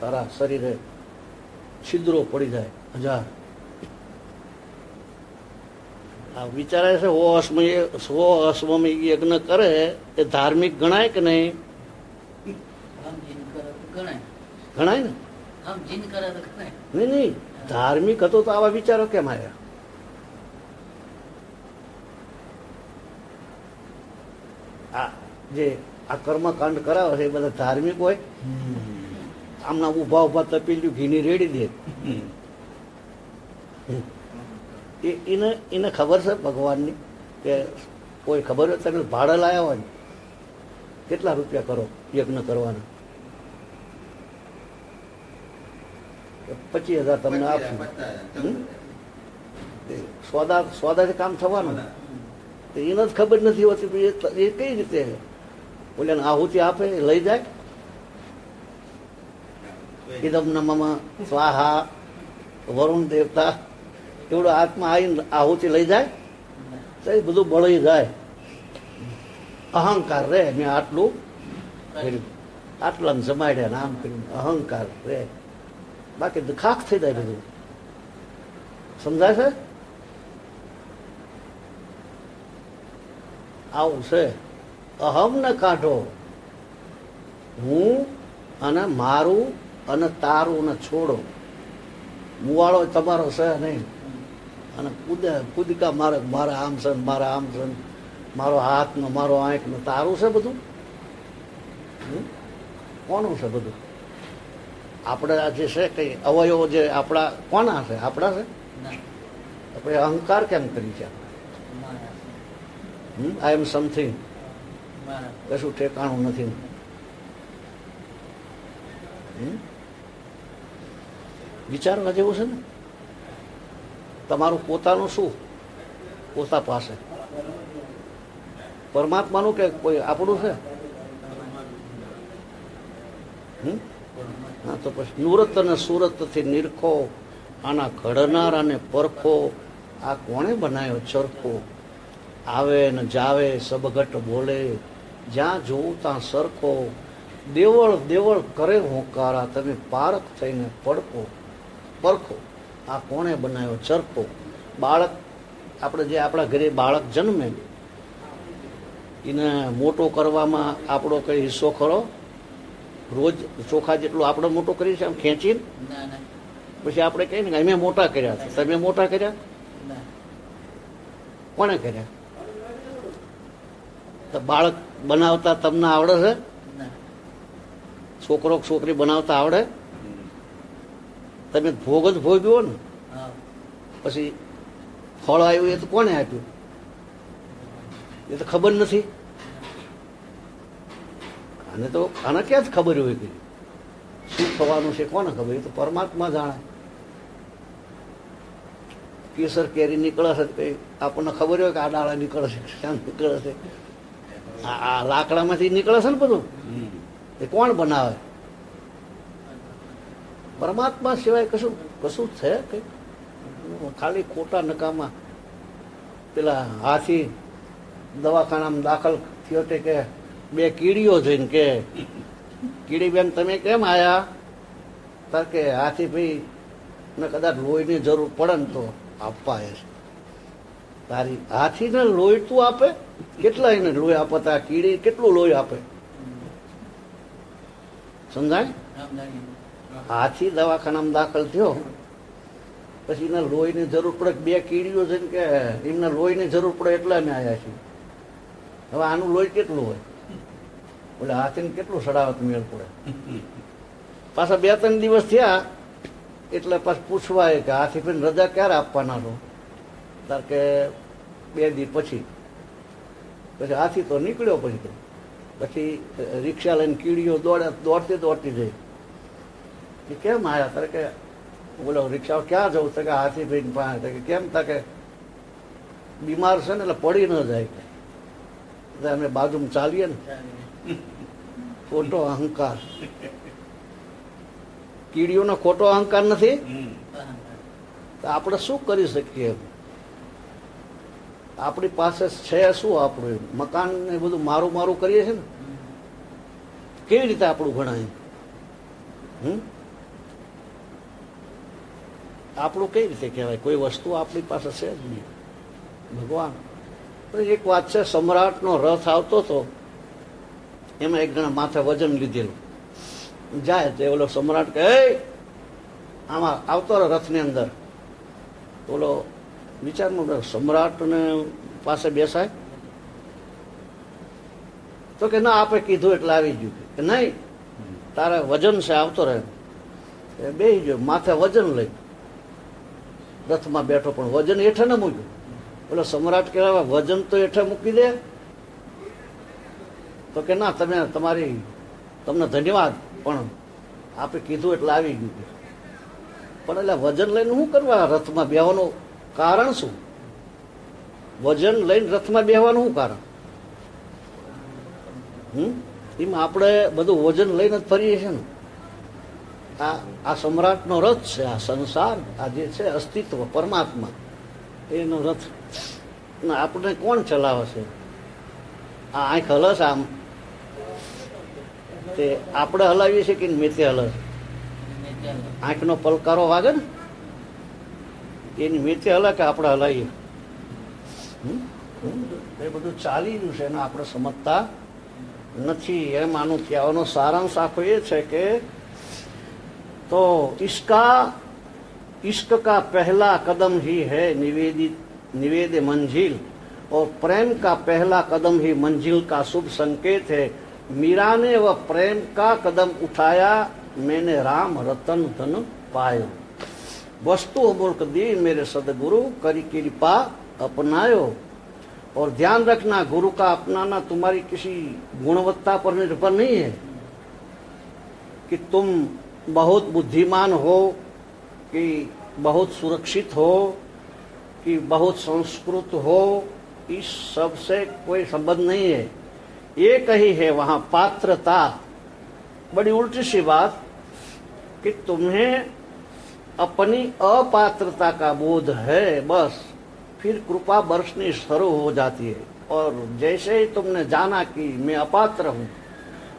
તારા શરીરે છિદ્રો પડી જાય 1000. આ વિચારે છે 100 અશ્વમેધ યજ્ઞ કરે એ ધાર્મિક ગણાય કે નહીં? ગણાય ને? નહીં નહીં, ધાર્મિક હતો તો આવા વિચારો કેમ આવ્યા? આ જે આ કર્મકાંડ કરાવે છે એ બધા ધાર્મિક હોય? આમના ઉભા ઉભા તપેલું ઘીની રેડી દે. એને ખબર છે ભગવાનની કે કોઈ ખબર હોય તમે ભાડા લાયા હોય ને કેટલા રૂપિયા કરો યજ્ઞ કરવાના? 25,000 તમને આપશું. સ્વાદાથી કામ થવાનું. એને જ ખબર નથી હોતી એ કઈ રીતે બોલ્યા આહુતિ આપે લઈ જાય. ઇદમ નમઃ સ્વાહા, વરુણ દેવતા એવડો આત્મા આવીને આહુતિ લઈ જાય તો એ બધું બળી જાય. અહંકાર રે, મેં આટલું કર્યું, આટલા જમાડ્યા ને આમ કર્યું, અહંકાર રે. બાકી ખાખ થઈ જાય બધું. સમજાય છે? આવું છે. અહમને કાઢો, હું અને મારું અને તારું ને છોડો. મુવાળો તમારો છે નહીં. અને કુદકા મારે, મારા આમ છે, મારા આમ છે, મારો હાથ ને મારો આંખ ને તારું છે બધું. કોનું છે બધું? આપણે આ જે છે કઈ અવયવો જે આપણા કોના છે? આપણા છે. આપણે અહંકાર કેમ કરી છે? આઈ એમ સમથિંગ, કશું ઠેકાણું નથી. વિચારવા જેવું છે ને. તમારું પોતાનું શું પોતા પાસે? પરમાત્માનું કે કોઈ આપણું છે? હા, તો પછી નુરત અને સુરત થી નિરખો, આના ઘડનાર અને પરખો. આ કોણે બનાવ્યો ચરખો? આવે ને જાવે સબગટ બોલે, જ્યાં જોવું ત્યાં સરખો. દેવળ દેવળ કરે હોંકારા, તમે પારખ થઈને પડકો પરખો. આ કોણે બનાવ્યો ચરખો? બાળક, આપણે જે આપણા ઘરે બાળક જન્મે એને મોટો કરવામાં આપણો કઈ હિસ્સો ખરો? રોજ ચોખા જેટલું આપણે મોટો કરીએ છીએ આમ ખેંચીને. પછી આપણે કહીએ ને કે અમે મોટા કર્યા છે. તમે મોટા કર્યા? કોણે કર્યા? તો બાળક બનાવતા તમને આવડે છે? છોકરો છોકરી બનાવતા આવડે? તમે ભોગ જ ભોગ્યો ને. પછી ફળ આવ્યું એ તો કોને આપ્યું? એ તો ખબર નથી. આને તો આને ક્યાં જ ખબર હોય કે શું થવાનું છે? કોને ખબર? એ તો પરમાત્મા જાણે. કેસર કેરી નીકળે છે કઈ આપણને ખબર હોય કે આ ડાળા નીકળે છે, ક્યાં નીકળે છે? આ લાકડામાંથી નીકળે છે ને બધું. એ કોણ બનાવે? પરમાત્મા સિવાય કશું કશું છે કઈ? ખાલી ખોટા નકામા. પેલા હાથી દવાખાનામાં દાખલ થયો તે કે બે કીડીઓ જોઈને કે કીડી બેન તમે કેમ આયા? તાર કે હાથી ભાઈ ને કદાચ લોહીની જરૂર પડે ને તો આપવા છે. તારી હાથીને લોહી તું આપે? કેટલા એને લોહી આપે? તાર કીડી કેટલું લોહી આપે? સમજાય? હાથી દવાખાનામાં દાખલ થયો પછી એને લોહીની જરૂર પડે. બે કીડીઓ છે કે એમને લોહીની જરૂર પડે એટલે અમે આવ્યા છીએ. હવે આનું લોહી કેટલું હોય? એટલે હાથીને કેટલું સડાવત મેળ પડે. પાછા 2-3 દિવસ થયા એટલે પાછું પૂછવાય કે હાથી ભાઈ રજા ક્યારે આપવાના છો? તાર કે 2 દી પછી. પછી હાથી તો નીકળ્યો. પછી રિક્ષા લઈને કીડીઓ દોડતી જાય. કેમ આવ્યા? તારે કે બોલો રિક્ષા ક્યાં જવું? તો કે હાથી ભાઈ પાસે. કે કેમ? તા કે બીમાર છે ને એટલે પડી ન જાય. એટલે અમે બાજુમાં ચાલીએ ને. ખોટો અહંકાર. કીડીઓનો ખોટો અહંકાર નથી. તો આપણે શું કરી શકીએ? આપણી પાસે છે શું? આપણું મકાન ને બધું મારું મારું કરીએ છીએ ને. કેવી રીતે આપણું ગણાય? આપણું કઈ રીતે કહેવાય? કોઈ વસ્તુ આપણી પાસે છે જ નહીં. ભગવાન. એક વાત છે, સમ્રાટનો રથ આવતો હતો, એમાં એક જણા માથે વજન લીધેલું જાય. તે ઓલો સમ્રાટ કહે આમાં આવતો રથની અંદર. ઓલો વિચારમાં સમ્રાટને પાસે બેસાય તો કે ના, આપે કીધું એટલે આવી ગયું. કે નહીં, તારે વજન છે, આવતો રહે. બેસી ગયો, માથે વજન લઈ રથમાં બેઠો, પણ વજન હેઠે ન મૂક્યું. ઓલો સમ્રાટ કહેવાય વજન તો હેઠે મૂકી દે. તો કે ના, તમને ધન્યવાદ, પણ આપે કીધું એટલે આવી ગયું. પણ એટલે વજન લઈને શું કરવા રથમાં બેહવાનું કારણ શું? વજન લઈને રથમાં બેહવાનું શું કારણ? એમાં આપણે બધું વજન લઈને જ ફરીએ છીએ ને. આ સમ્રાટનો રથ છે, આ સંસાર, આ જે છે અસ્તિત્વ પરમાત્મા, એનો રથ. આપણે કોણ ચલાવે છે? આ આંખ હલસ આમ તે આપણે હલાવીએ છીએ કે મેતે હલસ? આંખનો પલકારો વાગે ને એની નીચે હલા કે આપણે હલાઈએ. એ બધું ચાલી રહ્યું છે એને આપણે સમજતા નથી. એમ આનું કહેવાનો સારાંશ આખો એ છે કે तो इश्क का पहला कदम ही है निवेद मंजिल और प्रेम का पहला कदम ही मंजिल का शुभ संकेत है. मीरा ने वह प्रेम का कदम उठाया, मैंने राम रतन धन पायो. वस्तु अमूल्य दी मेरे सदगुरु, करी कृपा अपनायो. और ध्यान रखना, गुरु का अपनाना तुम्हारी किसी गुणवत्ता पर निर्भर नहीं है कि तुम बहुत बुद्धिमान हो, कि बहुत सुरक्षित हो, कि बहुत संस्कृत हो. इस सब से कोई संबंध नहीं है. एक ही है वहां पात्रता. बड़ी उल्टी सी बात कि तुम्हें अपनी अपात्रता का बोध है, बस फिर कृपा बरसनी शुरू हो जाती है. और जैसे ही तुमने जाना कि मैं अपात्र हूं,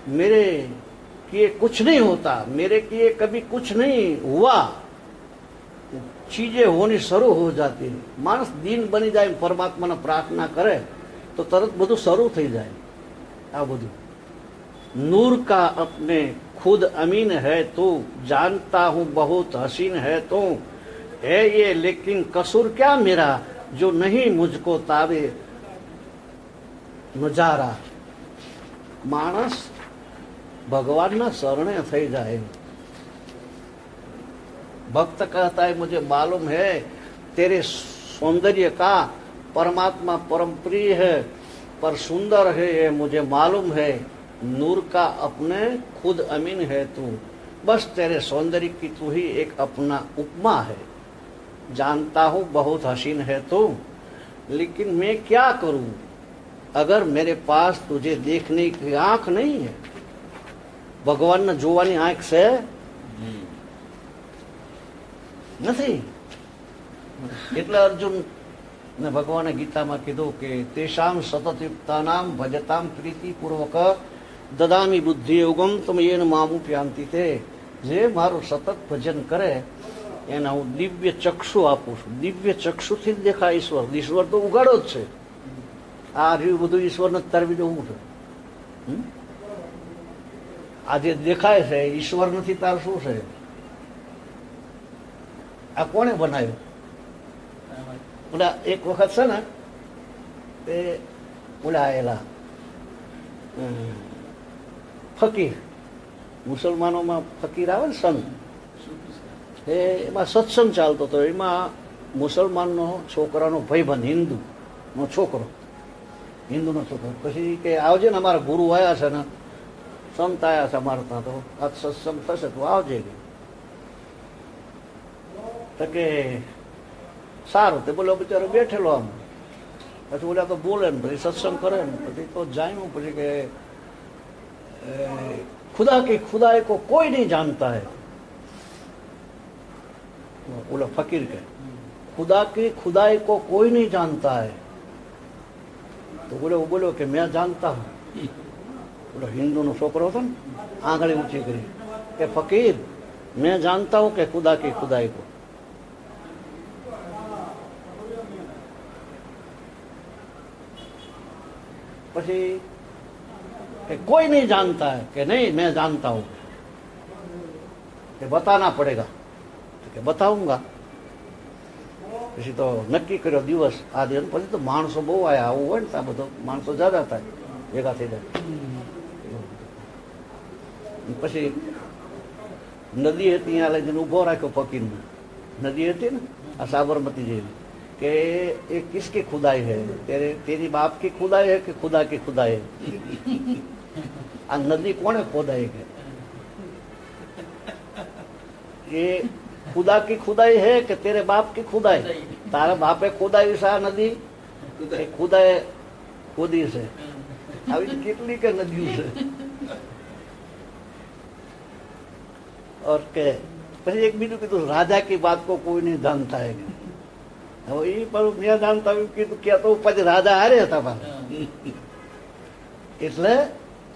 मेरे किए कुछ नहीं होता, मेरे किए कभी कुछ नहीं हुआ, चीजें होनी शुरू हो जाती है. मानस दीन बनी जाए, परमात्मा ने प्रार्थना करे तो तरत બધું શરૂ થઈ જાય. આ બધું नूर का अपने खुद अमीन है तू, जानता हूं बहुत हसीन है तू, है ये लेकिन कसूर क्या मेरा, जो नहीं मुझको तावे नजारा. मानस भगवान शरणे થઈ જાય. भक्त कहता है मुझे मालूम है तेरे सौंदर्य का परमात्मा परम प्रिय है, पर सुंदर है ये मुझे मालूम है. नूर का अपने खुद अमीन है तू, बस तेरे सौंदर्य की तू ही एक अपना उपमा है. जानता हूं बहुत हसीन है तू, लेकिन मैं क्या करूं अगर मेरे पास तुझे देखने की आंख नहीं है. भगवान ने જોવાની આંખ છે નથી. એટલે અર્જુન ને ભગવાને ગીતામાં કીધું કે તેષામ સતતયુક્તાનામ ભજતામ પ્રીતિપૂર્વક દદામી બુદ્ધિ યોગમ તમ યેન મામુપ્યાંતિ તે. જે મારું સતત ભજન કરે એને હું દિવ્ય ચક્ષુ આપું છું. દિવ્ય ચક્ષુથી જ દેખાય ઈશ્વર. ઈશ્વર તો ઉગાડો જ છે. આ રહ્યું બધું ઈશ્વરને તરવી દેવું છે. આ જે દેખાય છે ઈશ્વર નથી, તાર શું છે? આ કોણે બનાવ્યું? ઓલા એક વખત છે ને તે ઓલા આયેલા ફકીર, મુસલમાનોમાં ફકીર આવે ને સંત, એમાં સત્સંગ ચાલતો હતો. એમાં મુસલમાનનો છોકરાનો ભાઈબંધ, હિન્દુનો છોકરો, પછી કે આવજે ને અમારા ગુરુ આવ્યા છે ને, સંત આવ્યા છે અમારે ત્યાં, તો આ સત્સંગ થશે તો આવજે. તો કે સારું. તે બોલો બિચારો બેઠેલો આમ, પછી બોલ્યા તો બોલે ને, પછી સત્સંગ કરે ને, પછી તો જાણ્યું પછી કે खुदा की खुदाई को कोई नहीं जानता है. बोला फकीर के खुदा की खुदाई को कोई नहीं जानता है. तो बोले वो बोलो कि मैं जानता हूं. बोला हिंदू नो छोकरो હતો ને, आंगળી ऊंची કરી કે फकीर मैं जानता हूं कि खुदा की खुदाई को. પછી कोई नहीं जानता है कि नहीं मैं जानता हूं. कि बताना पड़ेगा. तो कि बताऊंगा. પછી તો નક્કી કર્યો દિવસ આ દિવસ. પછી તો માણસો બહુ આયા, આવું હોય ને તો બધો માણસો જ્યાદા થાય, ભેગા થઈ જાય. પછી નદી હતી, ત્યાં લઈને ઉભો રાખ્યો ફકીરને. નદી હતી ને આ સાબરમતી જેવી, कि ये किसकी खुदाई है, तेरी बाप की खुदाई है कि खुदा की खुदाई है? आ नदी कोने खोदाई है? ये खुदा की खुदाई है कि तेरे बाप की खुदाई? तारा बापे खुदाई सा नदी खुदाई खोदी से अभी कितनी के नदी से. और के પછી એક બીજું કીધું રાજા की बात को कोई नहीं जानता है. હવે એ પણ મેં જાણતા કીધું કે તો પછી રાજા હારે હતા પાછા. એટલે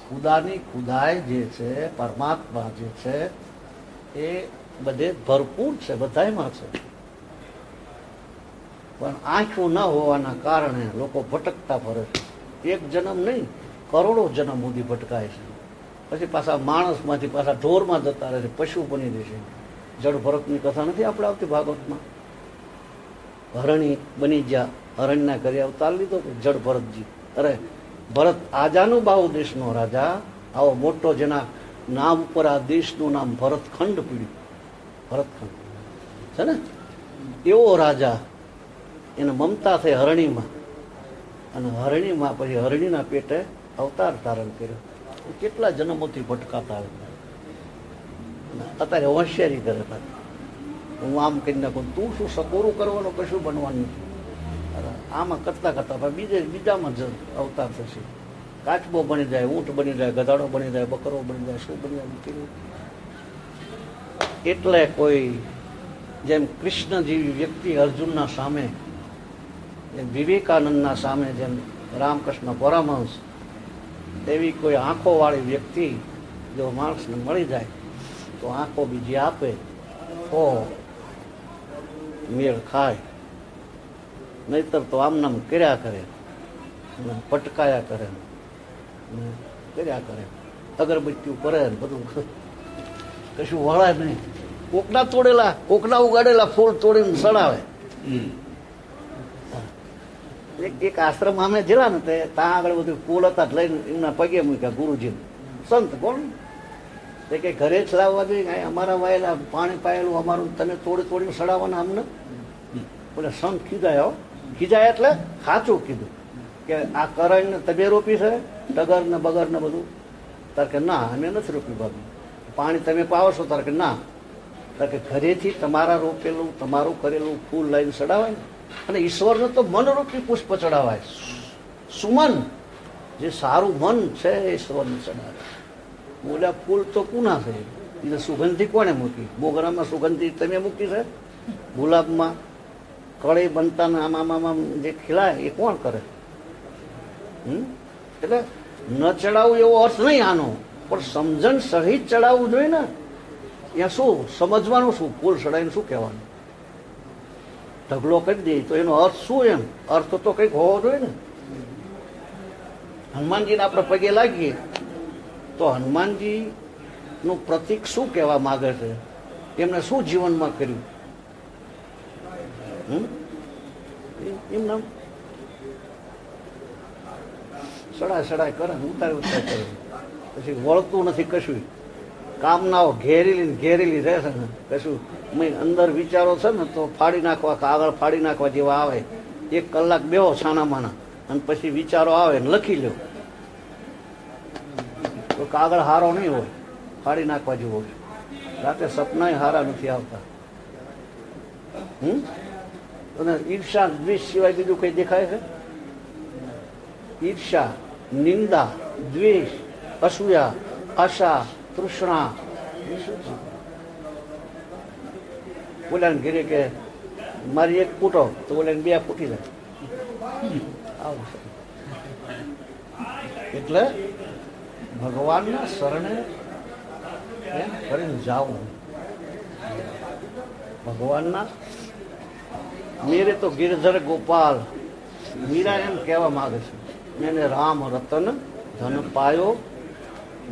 ખુદાની ખુદાઈ જે છે, પરમાત્મા જે છે, એ બધે ભરપૂર છે, બધાયમાં છે. પણ આંખો ન હોવાના કારણે લોકો ભટકતા ફરે છે. એક જન્મ નહીં, કરોડો જન્મ સુધી ભટકાય છે. પછી પાછા માણસમાંથી પાછા ઢોરમાં જતા રહે છે, પશુ બની રહે છે. જળ ભરતની કથા નથી આપણે આવતી ભાગવતમાં? હરણી બની ગયા, હરણના ઘરે અવતાર લીધો જળ ભરતજી. અરે ભરત આજાનુબાહુ દેશનો રાજા, આવો મોટો, જેના નામ ઉપર આ દેશનું નામ ભરતખંડ પીડ્યું. ભરતખંડ છે ને, એવો રાજા, એને મમતા થઈ હરણીમાં, અને હરણીમાં પછી હરણીના પેટે અવતાર ધારણ કર્યો. કેટલા જન્મોથી ભટકાતા આવે, અત્યારે હોશિયારી કરે. હું આમ કરી નાખું, તું શું સકોરું કરવાનું, કશું બનવાનું નથી. આમાં કરતા કરતા બીજામાં જ અવતાર થશે. કાચબો બની જાય, ઊંટ બની જાય, ગધાડો બની જાય, બકરો બની જાય, શું બની જાય. એટલે કોઈ જેમ કૃષ્ણ જેવી વ્યક્તિ અર્જુનના સામે, જેમ વિવેકાનંદના સામે, જેમ રામકૃષ્ણ પરમહંસ, એવી કોઈ આંખોવાળી વ્યક્તિ જો માણસને મળી જાય તો આંખો બીજી આપે તો મેળ ખાય. નહીતર તો આમનામ કર્યા કરે, પટકાયા કરે, કર્યા કરે, અગરબત્તીઓ કરે, બધું કશું વળાય નહીં. કોકના તોડેલા, કોકના ઉગાડેલા ફૂલ તોડીને સડાવે. એક આશ્રમ અમે જેલા ને તે ત્યાં આગળ બધું ફૂલ હતા લઈને એમના પગે મૂક્યા ગુરુજી. સંત કોણ તે કે ઘરે જ લાવવા જોઈએ, અમારા વાયેલા પાણી પાયેલું અમારું તમે તોડી તોડીને સડાવવાના અમને. બોલે સંત ખીજાય. હો ખીજાય એટલે સાચું કીધું કે આ કરણ તમે રોપી છે, ટગર ને બગર ને બધું? તાર કે ના, અમે નથી રોપ્યું બાબુ. પાણી તમે પાવો છો? તાર કે ના. તાર કે ઘરેથી તમારા રોપેલું, તમારું કરેલું ફૂલ લઈને ચડાવાય ને. અને ઈશ્વરને તો મનરૂપી પુષ્પ ચડાવાય. સુમન, જે સારું મન છે ઈશ્વરને ચડાવે. બોલ્યા ફૂલ તો કુના છે, એટલે સુગંધી કોને મૂકી? મોગરામાં સુગંધી તમે મૂકી છે? ગુલાબમાં કળી બનતા આમાં જે ખીલાય એ કોણ કરે? એટલે ન ચડાવવું એવો અર્થ નહીં આનો, પણ સમજણ સહિત ચડાવવું જોઈએ ને. ત્યાં શું સમજવાનું, શું ફૂલ ચડાવીને શું કહેવાનું? ઢગલો કરી દે તો એનો અર્થ શું? એમ અર્થ તો કંઈક હોવો જોઈએ ને. હનુમાનજીને આપણે પગે લાગીએ તો હનુમાનજી નું પ્રતીક શું કહેવા માંગે છે? એમને શું જીવનમાં કર્યું? એમ નામ સડાય કરે, ઉતાર કરે, પછી વળતું નથી કશું. કામનાઓ ઘેરેલી રહે છે ને, કશું અંદર વિચારો છે ને તો ફાડી નાખવા, કાગળ ફાડી નાખવા જેવા આવે. 1 કલાક બેહો છાનામાના, અને પછી વિચારો આવે ને લખી લો તો કાગળ હારો નહીં હોય, ફાડી નાખવા જેવો હોય. રાતે સપના હારા નથી આવતા. અને ઈર્ષા દ્વેષ સિવાય બીજું કઈ દેખાય છે? ઈર્ષા, નિંદા, દ્વેષ, અસૂયા, આશા, તૃષ્ણા. બોલ્યા ઘેરે કે મારી 1 ફૂટો તો બોલે 2 ફૂટી જાય. આવું છે. એટલે ભગવાનના શરણે એમ કરીને જાવું. ભગવાનના મેરે તો ગિરધર ગોપાલ, મીરા એમ કહેવા માંગે છે, મેને રામ રતન ધન પાયો,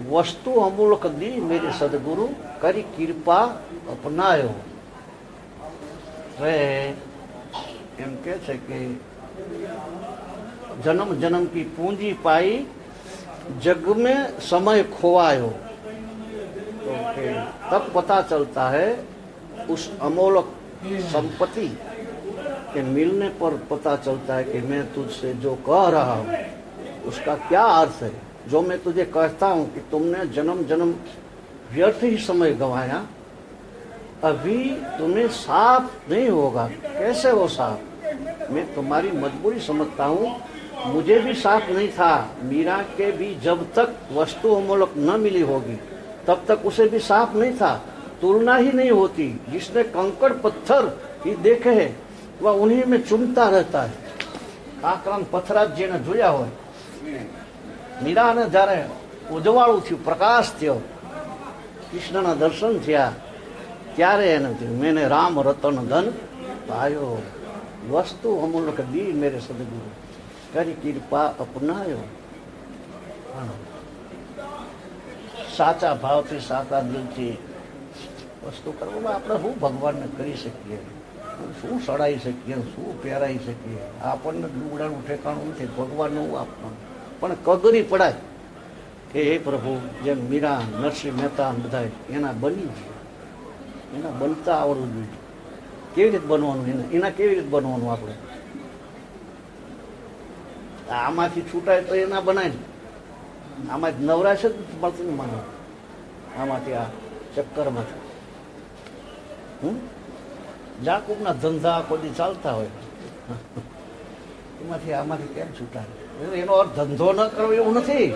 વસ્તુ અમૂલક દી મેરે સદગુરુ, કરી કૃપા અપનાયો. એમ કે છે કે जन्म जन्म की पूंजी पाई, जग में समय खोवायो. तो तब पता चलता है उस अमोलक संपत्ति के मिलने पर पता चलता है कि मैं तुझसे जो कह रहा हूँ उसका क्या अर्थ है. जो मैं तुझे कहता हूँ कि तुमने जन्म जन्म व्यर्थ ही समय गंवाया, अभी तुम्हें साफ नहीं होगा. कैसे वो साफ? मैं तुम्हारी मजबूरी समझता हूँ. मुझे भी साफ नहीं था. मीरा के भी जब तक वस्तु अमूलक न मिली होगी तब तक उसे भी साफ नहीं था. तुलना ही नहीं होती. जिसने कंकड़ पत्थर ही देखे है वह उन्हीं में चुमता रहता है. કાંકરા પથરા જેને જોયા હોય, મીરાને જ્યારે ઉજવાળું થયું, પ્રકાશ થયો, કૃષ્ણના દર્શન થયા, ત્યારે એને થયું મેને રામ રતન ધન પાયો, વસ્તુ અમૂલ્ય દી મેરે સદગુરુ, કરી કૃપા અપનાયો. સાચા ભાવથી સાચા દિલથી વસ્તુ કરવામાં આપણે શું ભગવાનને કરી શકીએ, શું સડાઈ શકીએ, શું પહેરાઈ શકીએ. આપણને લુગડાનું ઠેકાણું નથી, ભગવાનનું આપવાનું. પણ કગરી પડાય કે હે પ્રભુ, જેમ મીરા નરસિંહ મહેતા બધા એના બની છે, એના બનતા આવડવું જોઈએ. કેવી રીતે બનવાનું, એના કેવી રીતે બનવાનું આપણે? આમાંથી છૂટાય તો એના બનાય ને. આમાંથી નવરાશ જ મળતી ને માનવ, આમાંથી આ ચક્કરમાંથી. જાકુબના ધંધા કોઈ ચાલતા હોય એમાંથી આમાંથી કેમ છૂટાય? એનો અર્થ ધંધો ન કરવો એવું નથી.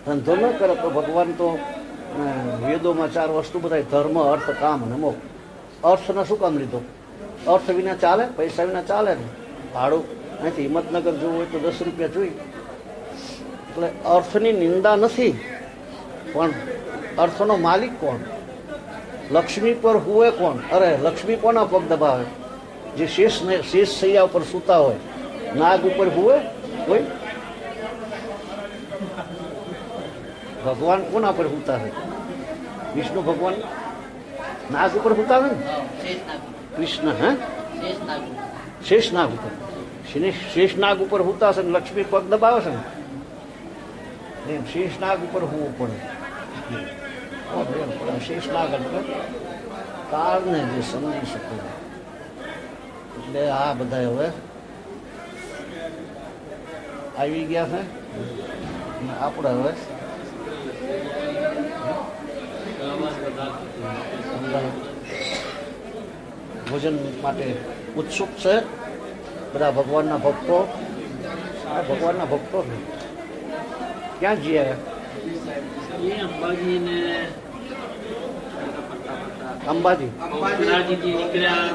ધંધો ન કરે તો ભગવાન તો વેદોમાં 4 વસ્તુ બતાવી: ધર્મ, અર્થ, કામ અને મોક્ષ. અર્થને શું કામ લીધો? અર્થ વિના ચાલે? પૈસા વિના ચાલે ને? ભાડું અહીંથી હિંમતનગર જવું હોય તો 10 રૂપિયા જોઈએ. એટલે અર્થની નિંદા નથી, પણ અર્થનો માલિક કોણ? લક્ષ્મી પર હુએ કોણ? અરે લક્ષ્મી કોના પગ દબાવે? જે શેષ સૈયા ઉપર સૂતા હોય. નાગ ઉપર હુએ કોઈ? ભગવાન કોના પર સૂતા હોય? વિષ્ણુ ભગવાન નાગ ઉપર સૂતા હોય ને? કૃષ્ણ હે શેષ નાગ ઉપર, શેષ નાગ ઉપર સૂતા છે ને લક્ષ્મી પગ દબાવે છે ને, એમ શેષ નાગ ઉપર હોવું પડે. શેષ નાગ એટલે કાળને જે સમજી શકે. એટલે આ બધા હવે આવી ગયા છે. આપણે હવે ભોજન માટે ઉત્સુક છે બધા ભગવાનના ભક્તો. આ ભગવાનના ભક્તો છે. ક્યાં જઈએ? અંબાજી નીકળ્યા.